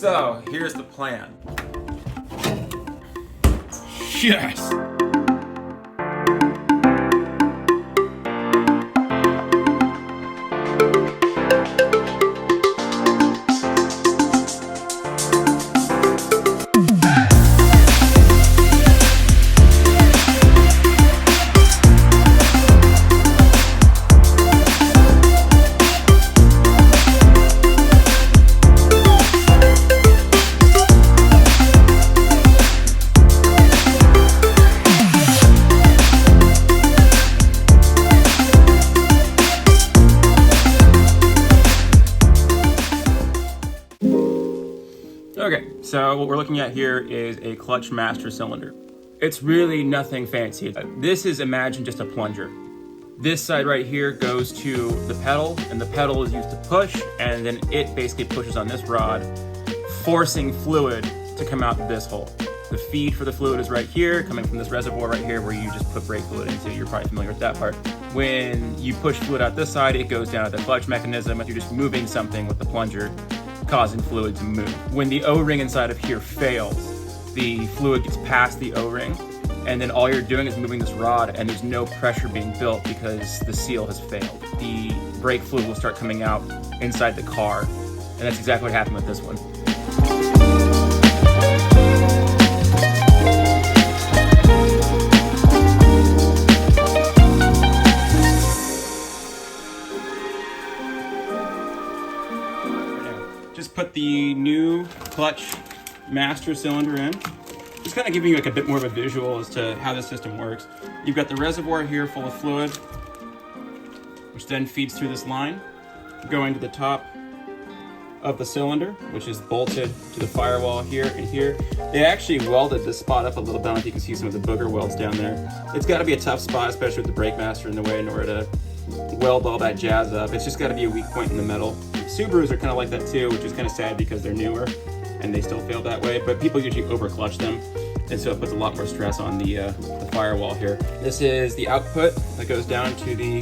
So, here's the plan. Yes! Okay, so what we're looking at here is a clutch master cylinder. It's really nothing fancy. This is, imagine, just a plunger. This side right here goes to the pedal, and the pedal is used to push, and then it basically pushes on this rod, forcing fluid to come out this hole. The feed for the fluid is right here, coming from this reservoir right here where you just put brake fluid into. You're probably familiar with that part. When you push fluid out this side, it goes down to the clutch mechanism. You're just moving something with the plunger, causing fluid to move. When the O-ring inside of here fails, the fluid gets past the O-ring, and then all you're doing is moving this rod, and there's no pressure being built because the seal has failed. The brake fluid will start coming out inside the car, and that's exactly what happened with this one. Just put the new clutch master cylinder in. Just kind of giving you like a bit more of a visual as to how this system works. You've got the reservoir here full of fluid, which then feeds through this line, going to the top of the cylinder, which is bolted to the firewall here and here. They actually welded this spot up a little bit. I don't know if you can see some of the booger welds down there. It's got to be a tough spot, especially with the brake master in the way, in order to weld all that jazz up. It's just got to be a weak point in the metal. Subarus are kind of like that too, which is kind of sad because they're newer and they still fail that way, but people usually over clutch them, and so it puts a lot more stress on the firewall here. This is the output that goes down to the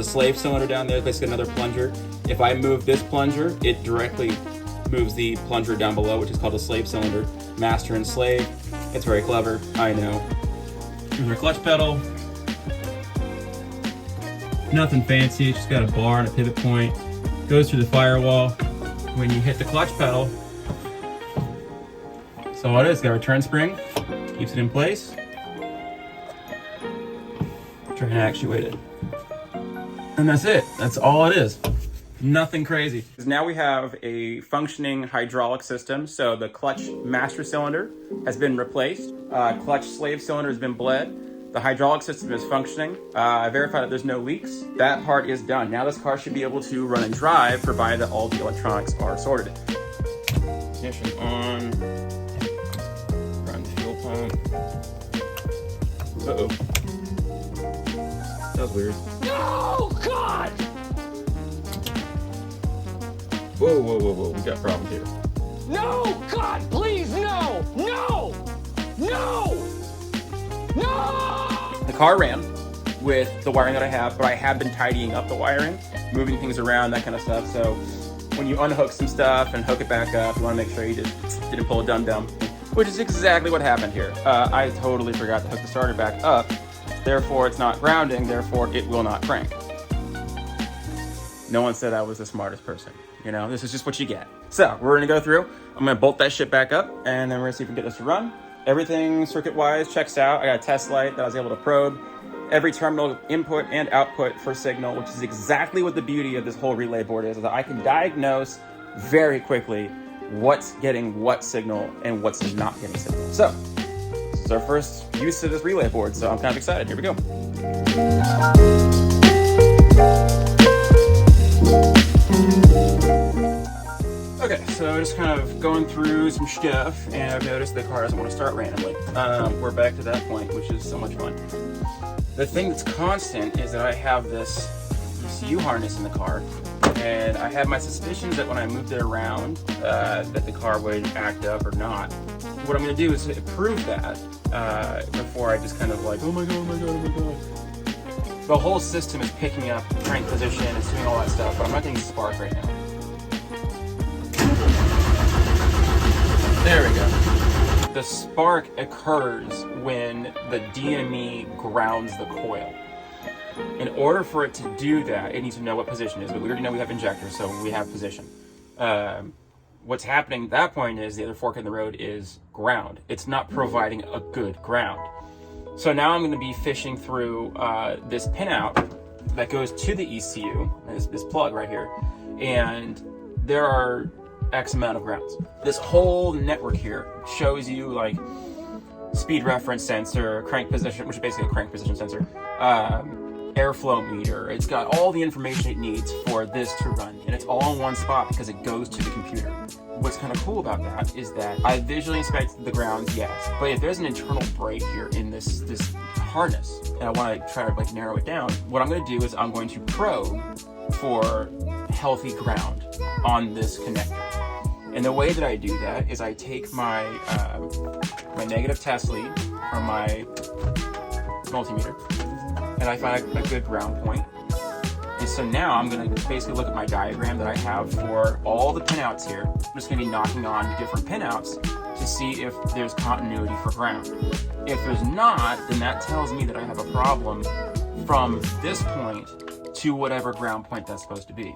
slave cylinder down there, basically another plunger. If I move this plunger, it directly moves the plunger down below, which is called a slave cylinder. Master and slave. It's very clever, I know. Here's our clutch pedal. Nothing fancy, it's just got a bar and a pivot point. Goes through the firewall. When you hit the clutch pedal, that's all it is. Got a return spring, keeps it in place. Try and actuate it. And that's it. That's all it is. Nothing crazy. Now we have a functioning hydraulic system. So the clutch master cylinder has been replaced. Clutch slave cylinder has been bled. The hydraulic system is functioning. I verified that there's no leaks. That part is done. Now this car should be able to run and drive, provided that all the electronics are sorted. Ignition on. Run the fuel pump. Uh-oh. That was weird. No, God! Whoa, whoa, whoa, whoa. We got problems here. No, God, please, no! No! No! No! The car ran with the wiring that I have, but I have been tidying up the wiring, moving things around, that kind of stuff. So when you unhook some stuff and hook it back up, you want to make sure you just didn't pull a dum-dum, which is exactly what happened here. I totally forgot to hook the starter back up. Therefore, it's not grounding. Therefore, it will not crank. No one said I was the smartest person. You know, this is just what you get. So we're going to go through. I'm going to bolt that shit back up, and then we're going to see if we can get this to run. Everything circuit-wise checks out. I got a test light that I was able to probe every terminal input and output for signal, which is exactly what the beauty of this whole relay board is that I can diagnose very quickly what's getting what signal and what's not getting signal. So this is our first use of this relay board, so I'm kind of excited. Here we go. Okay, so just kind of going through some stuff, and I've noticed the car doesn't want to start randomly. We're back to that point, which is so much fun. The thing that's constant is that I have this ECU harness in the car, and I have my suspicions that when I moved it around, that the car would act up or not. What I'm going to do is prove that before I just kind of like, oh my god, oh my god, oh my god. The whole system is picking up crank position, it's doing all that stuff, but I'm not getting spark right now. There we go. The spark occurs when the DME grounds the coil. In order for it to do that, it needs to know what position it is, but we already know we have injectors, so we have position. What's happening at that point is the other fork in the road is ground. It's not providing a good ground. So now I'm going to be fishing through this pinout that goes to the ECU, this plug right here, and there are X amount of grounds. This whole network here shows you like speed reference sensor, crank position, which is basically a crank position sensor, airflow meter. It's got all the information it needs for this to run, and it's all in one spot because it goes to the computer. What's kind of cool about that is that I visually inspect the grounds, yes, but if there's an internal break here in this harness, and I want to try to like narrow it down, what I'm going to do is I'm going to probe for healthy ground on this connector. And the way that I do that is I take my my negative test lead from my multimeter, and I find a good ground point. And so now I'm going to basically look at my diagram that I have for all the pinouts here. I'm just going to be knocking on different pinouts to see if there's continuity for ground. If there's not, then that tells me that I have a problem from this point to whatever ground point that's supposed to be.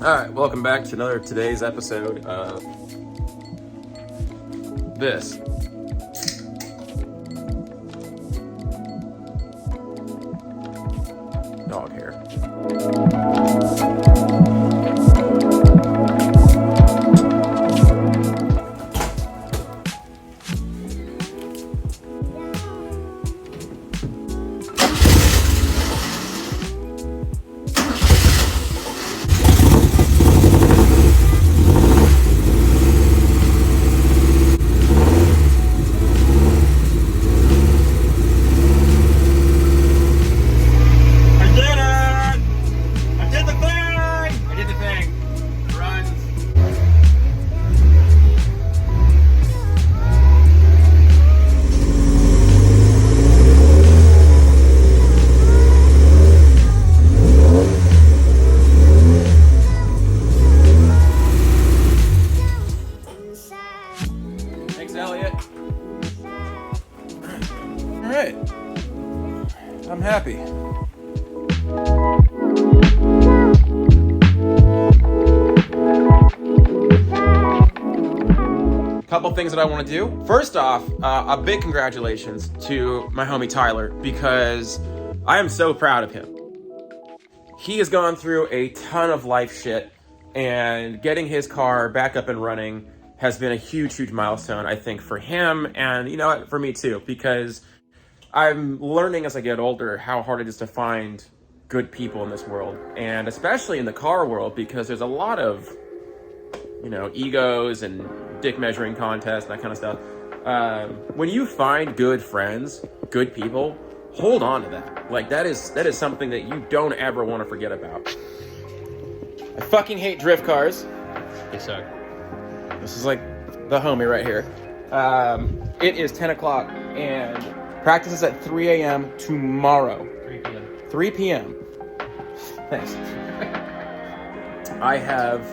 Alright, welcome back to today's episode of this. Dog hair. I'm happy. Couple things that I want to do. First off, a big congratulations to my homie Tyler, because I am so proud of him. He has gone through a ton of life shit, and getting his car back up and running has been a huge, huge milestone, I think, for him, and you know what, for me too, because I'm learning as I get older how hard it is to find good people in this world, and especially in the car world, because there's a lot of, you know, egos and dick measuring contests, that kind of stuff. When you find good friends, good people, hold on to that. Like, that is something that you don't ever want to forget about. I fucking hate drift cars. They suck. This is like the homie right here. It is 10 o'clock and practice is at 3 a.m. tomorrow. 3 p.m. 3 p.m. Thanks. I have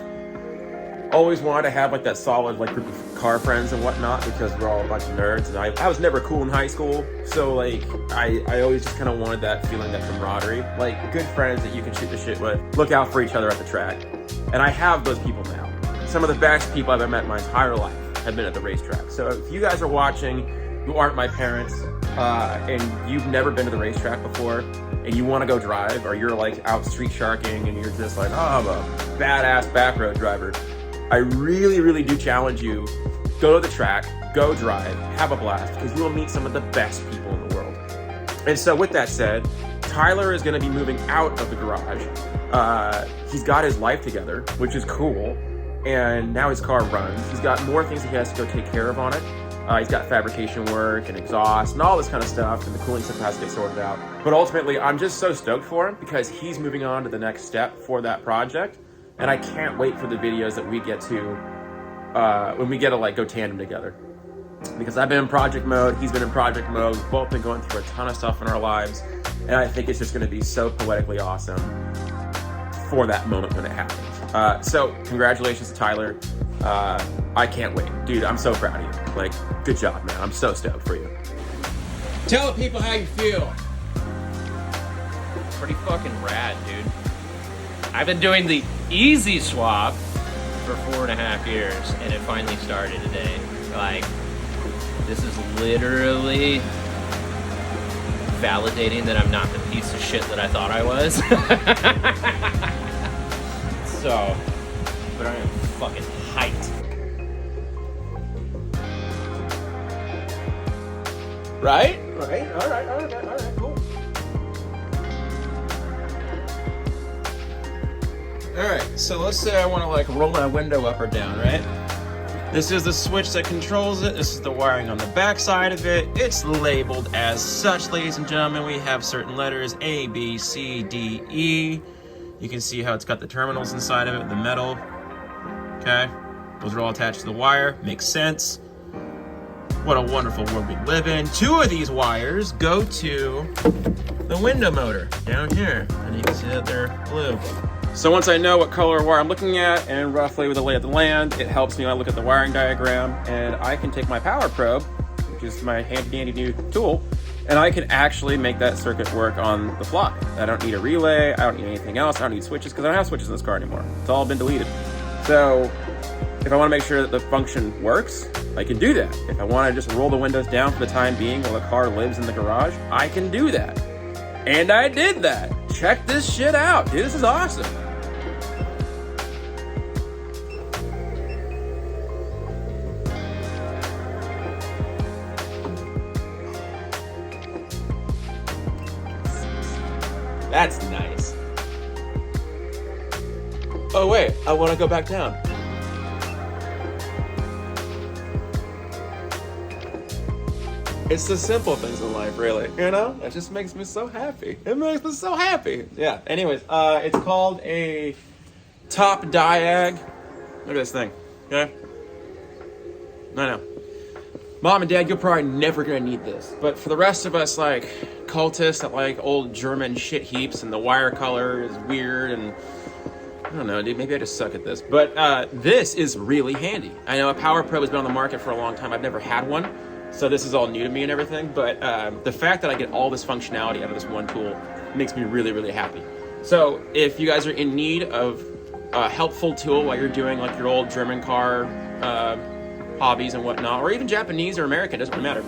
always wanted to have like that solid like group of car friends and whatnot, because we're all a bunch of nerds, and I was never cool in high school, so like I always just kind of wanted that feeling, that camaraderie, like good friends that you can shoot the shit with, look out for each other at the track. And I have those people now. Some of the best people I've ever met in my entire life have been at the racetrack. So if you guys are watching who aren't my parents, and you've never been to the racetrack before, and you want to go drive, or you're like out street sharking and you're just like, oh, I'm a badass back road driver, I really, really do challenge you, go to the track, go drive, have a blast, because you will meet some of the best people in the world. And so with that said, Tyler is going to be moving out of the garage. He's got his life together, which is cool, and now his car runs. He's got more things that he has to go take care of on it. He's got fabrication work and exhaust and all this kind of stuff, and the cooling stuff has to get sorted out. But ultimately, I'm just so stoked for him, because he's moving on to the next step for that project. And I can't wait for the videos that we get to, when we get to like go tandem together. Because I've been in project mode, he's been in project mode, we've both been going through a ton of stuff in our lives, and I think it's just gonna be so poetically awesome for that moment when it happens. So congratulations to Tyler. I can't wait. Dude, I'm so proud of you. Like, good job, man. I'm so stoked for you. Tell the people how you feel. Pretty fucking rad, dude. I've been doing the easy swap for 4.5 years, and it finally started today. Like, this is literally validating that I'm not the piece of shit that I thought I was. So, but I am fucking hyped. Right? Right? Alright, cool. Alright, so let's say I want to like roll my window up or down, right? This is the switch that controls it. This is the wiring on the back side of it. It's labeled as such, ladies and gentlemen. We have certain letters, A, B, C, D, E. You can see how it's got the terminals inside of it, the metal. Okay, those are all attached to the wire. Makes sense. What a wonderful world we live in. 2 of these wires go to the window motor down here. And you can see that they're blue. So once I know what color wire I'm looking at and roughly with the lay of the land, it helps me when I look at the wiring diagram, and I can take my power probe, which is my handy dandy new tool, and I can actually make that circuit work on the fly. I don't need a relay, I don't need anything else, I don't need switches because I don't have switches in this car anymore. It's all been deleted. So if I want to make sure that the function works, I can do that. If I want to just roll the windows down for the time being while the car lives in the garage, I can do that. And I did that. Check this shit out, dude. This is awesome. That's nice. Oh wait, I want to go back down. It's the simple things in life, really. You know? It just makes me so happy. It makes me so happy. Yeah, anyways, it's called a top diag. Look at this thing, okay? I know. Mom and Dad, you're probably never gonna need this. But for the rest of us, like, cultists that like old German shit heaps and the wire color is weird and... I don't know, dude, maybe I just suck at this. But this is really handy. I know a Power Probe has been on the market for a long time. I've never had one. So this is all new to me and everything, but the fact that I get all this functionality out of this one tool makes me really, really happy. So if you guys are in need of a helpful tool while you're doing like your old German car hobbies and whatnot, or even Japanese or American, doesn't really matter.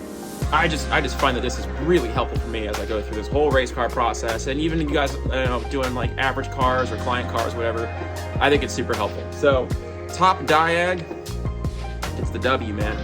I just find that this is really helpful for me as I go through this whole race car process, and even you guys doing like average cars or client cars, whatever, I think it's super helpful. So top diag, it's the W, man.